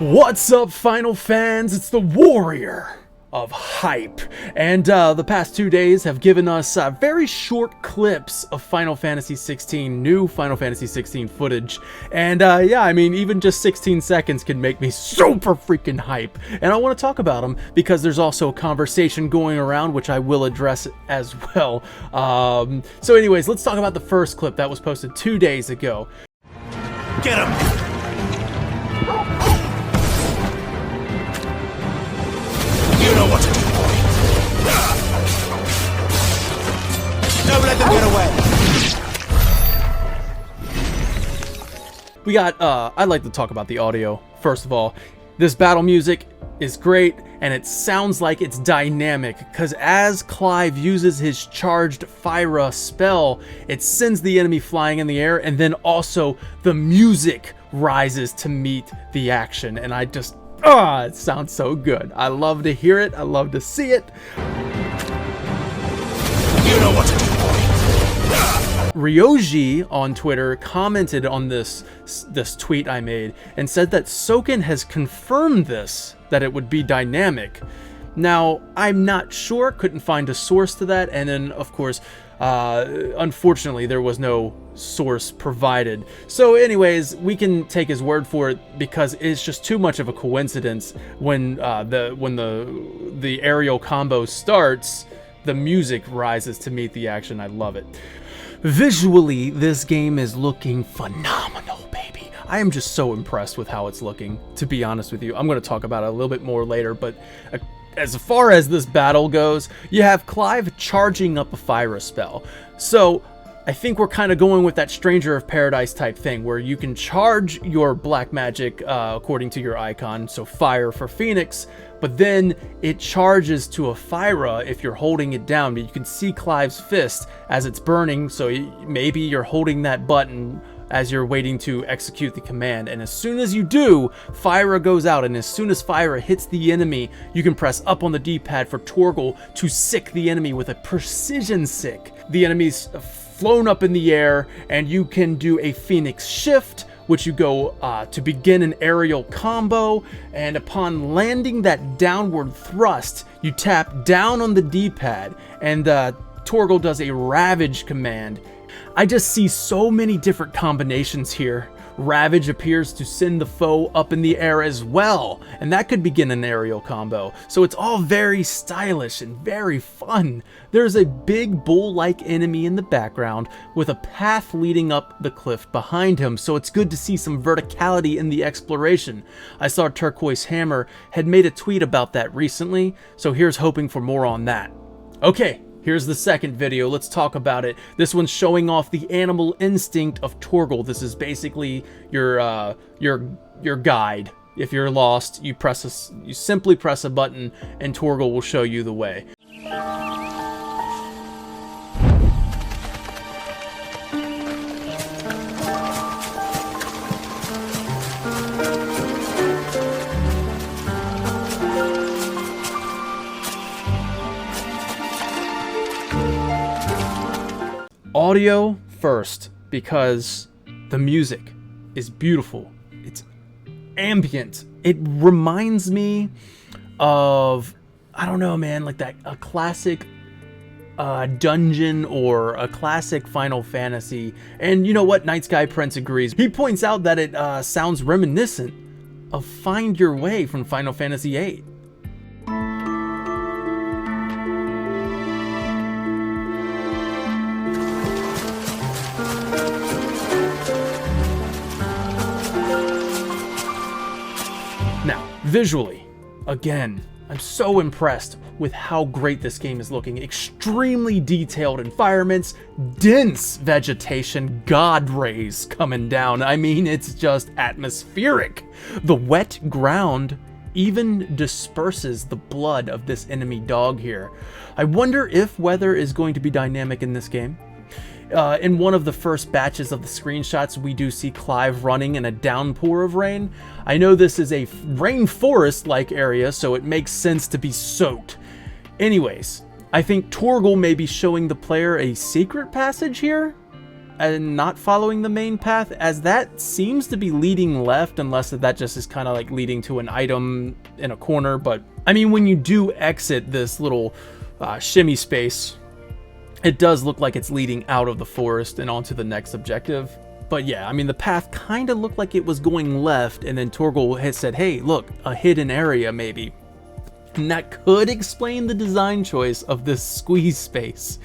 What's up, Final fans? It's the Warrior of Hype, and the past 2 days have given us very short clips of Final Fantasy 16, new Final Fantasy 16 footage, and yeah, I mean, even just 16 seconds can make me super freaking hype, and I want to talk about them because there's also a conversation going around which I will address as well. So anyways, let's talk about the first clip that was posted 2 days ago. Get him! You know what to do, boy. Don't let them get away. We got, I'd like to talk about the audio. First of all, this battle music is great, and it sounds like it's dynamic, because as Clive uses his charged Fyra spell, it sends the enemy flying in the air, and then also the music rises to meet the action, and I just, it sounds so good. I love to hear it. I love to see it. You know what to do, boy. Ryoji on Twitter commented on this tweet I made and said that Soken has confirmed this, that it would be dynamic. Now, I'm not sure, couldn't find a source to that, and then, of course, unfortunately, there was no source provided. So anyways, we can take his word for it because it's just too much of a coincidence when the aerial combo starts, the music rises to meet the action. I love it. Visually, this game is looking phenomenal, baby. I am just so impressed with how it's looking, to be honest with you. I'm going to talk about it a little bit more later, but as far as this battle goes, you have Clive charging up a Fyra spell. So I think we're kind of going with that Stranger of Paradise type thing, where you can charge your black magic according to your icon, so fire for Phoenix, but then it charges to a Fyra if you're holding it down. But you can see Clive's fist as it's burning, so maybe you're holding that button as you're waiting to execute the command, and as soon as you do, Fyra goes out, and as soon as Fyra hits the enemy, you can press up on the D-pad for Torgal to sick the enemy with a precision sick. The enemy's flown up in the air, and you can do a Phoenix shift, which you go to begin an aerial combo, and upon landing that downward thrust, you tap down on the D-pad, and Torgal does a Ravage command. I just see so many different combinations here. Ravage appears to send the foe up in the air as well, and that could begin an aerial combo. So it's all very stylish and very fun. There's a big bull-like enemy in the background with a path leading up the cliff behind him, so it's good to see some verticality in the exploration. I saw Turquoise Hammer had made a tweet about that recently, so here's hoping for more on that. Okay. Here's the second video, let's talk about it. This one's showing off the animal instinct of Torgal. This is basically your guide. If you're lost, you simply press a button and Torgal will show you the way. Audio first, because the music is beautiful. It's ambient. It reminds me of, I don't know, man, like a classic dungeon or a classic Final Fantasy. And you know what? Night Sky Prince agrees. He points out that it sounds reminiscent of Find Your Way from Final Fantasy VIII. Visually, again, I'm so impressed with how great this game is looking. Extremely detailed environments, dense vegetation, god rays coming down. I mean, it's just atmospheric. The wet ground even disperses the blood of this enemy dog here. I wonder if weather is going to be dynamic in this game. In one of the first batches of the screenshots, we do see Clive running in a downpour of rain. I know this is a rainforest-like area, so it makes sense to be soaked. Anyways, I think Torgal may be showing the player a secret passage here. and not following the main path, as that seems to be leading left, unless that just is kind of like leading to an item in a corner. But I mean, when you do exit this little shimmy space, it does look like it's leading out of the forest and onto the next objective. But yeah, I mean, the path kind of looked like it was going left, and then Torgal had said, hey, look, a hidden area maybe. And that could explain the design choice of this squeeze space.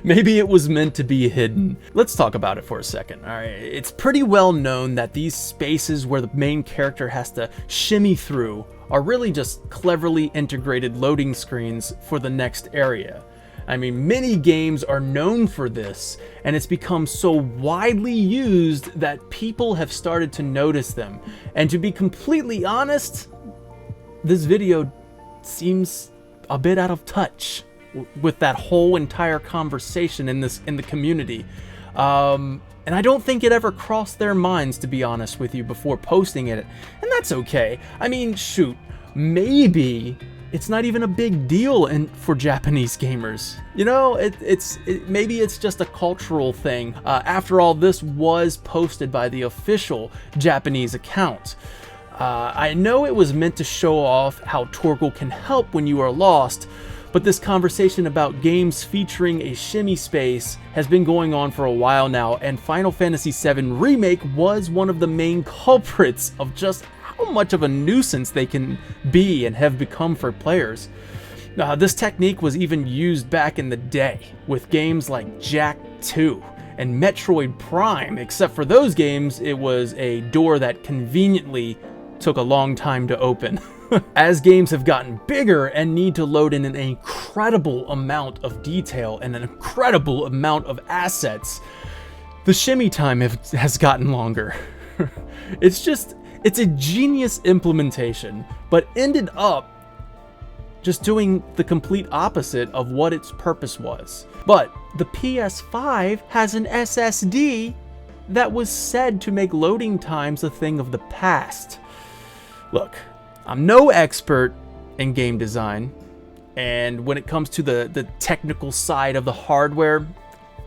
Maybe it was meant to be hidden. Let's talk about it for a second. All right, it's pretty well known that these spaces where the main character has to shimmy through are really just cleverly integrated loading screens for the next area. I mean, many games are known for this, and it's become so widely used that people have started to notice them. And to be completely honest, this video seems a bit out of touch with that whole entire conversation in the community. And I don't think it ever crossed their minds, to be honest with you, before posting it. And that's okay. I mean, shoot, maybe it's not even a big deal for Japanese gamers. You know, maybe it's just a cultural thing. After all, this was posted by the official Japanese account. I know it was meant to show off how Torgal can help when you are lost, but this conversation about games featuring a shimmy space has been going on for a while now, and Final Fantasy VII Remake was one of the main culprits of just how much of a nuisance they can be and have become for players. This technique was even used back in the day with games like Jak 2 and Metroid Prime, except for those games it was a door that conveniently took a long time to open. As games have gotten bigger and need to load in an incredible amount of detail and an incredible amount of assets, the shimmy time has gotten longer. It's a genius implementation, but ended up just doing the complete opposite of what its purpose was. But the PS5 has an SSD that was said to make loading times a thing of the past. Look, I'm no expert in game design, and when it comes to the technical side of the hardware,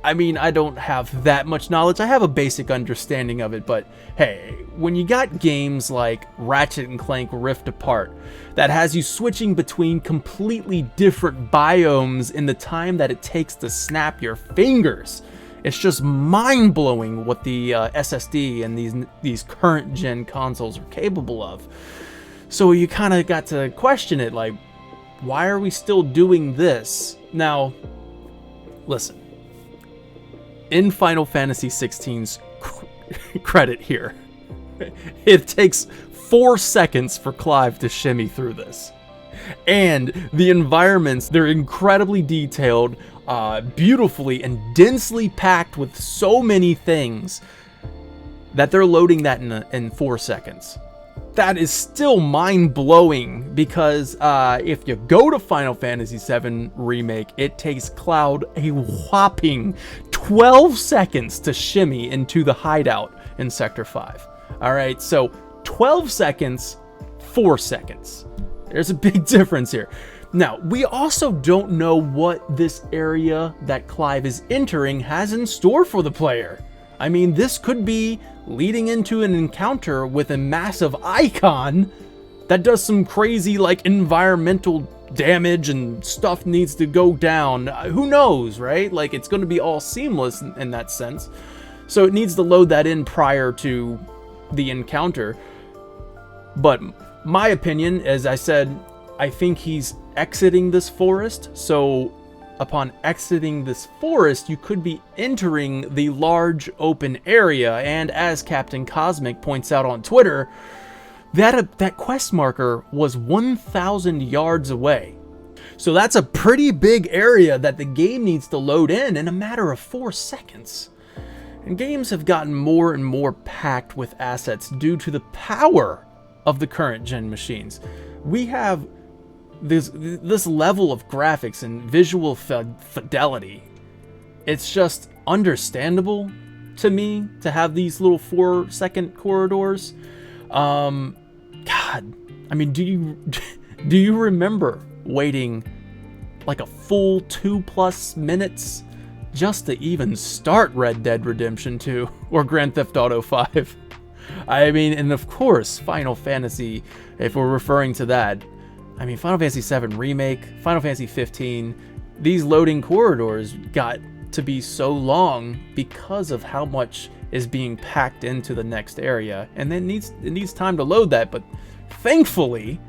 I mean, I don't have that much knowledge. I have a basic understanding of it, but hey, when you got games like Ratchet & Clank Rift Apart that has you switching between completely different biomes in the time that it takes to snap your fingers, it's just mind-blowing what the SSD and these current gen consoles are capable of. So you kind of got to question it, like, why are we still doing this? Now, listen. In Final Fantasy XVI's credit here, it takes 4 seconds for Clive to shimmy through this. And the environments, they're incredibly detailed, beautifully and densely packed with so many things that they're loading that in 4 seconds. That is still mind-blowing, because if you go to Final Fantasy VII Remake, it takes Cloud a whopping 12 seconds to shimmy into the hideout in Sector 5. Alright, so 12 seconds, 4 seconds. There's a big difference here. Now, we also don't know what this area that Clive is entering has in store for the player. I mean, this could be leading into an encounter with a massive icon that does some crazy, like, environmental damage and stuff needs to go down. Who knows, right? Like, it's going to be all seamless in that sense. So it needs to load that in prior to the encounter. But my opinion, as I said, I think he's exiting this forest. So upon exiting this forest, you could be entering the large open area, and as Captain Cosmic points out on Twitter, that quest marker was 1,000 yards away. So that's a pretty big area that the game needs to load in a matter of 4 seconds. And games have gotten more and more packed with assets due to the power of the current gen machines. We have this level of graphics and visual fidelity. It's just understandable to me to have these little 4-second corridors. God, I mean, do you remember waiting like a full 2+ minutes just to even start Red Dead Redemption 2 or Grand Theft Auto 5. I mean, and of course, Final Fantasy, if we're referring to that, I mean, Final Fantasy VII Remake, Final Fantasy 15, these loading corridors got to be so long because of how much is being packed into the next area, and then it needs time to load that. But thankfully,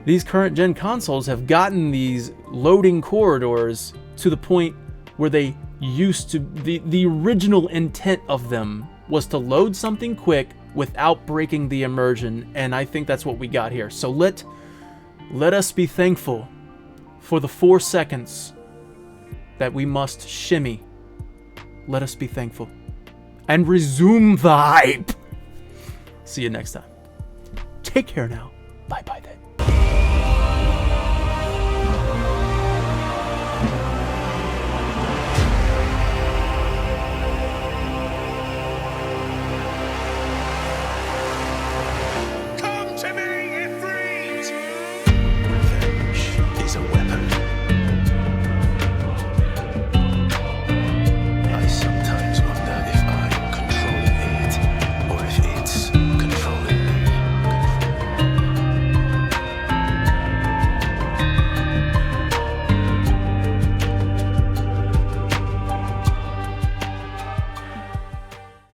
these current gen consoles have gotten these loading corridors to the point where they used to, the original intent of them was to load something quick without breaking the immersion, and I think that's what we got here. So let us be thankful for the 4 seconds that we must shimmy. Let us be thankful and resume the hype. See you next time. Take care now. Bye-bye then.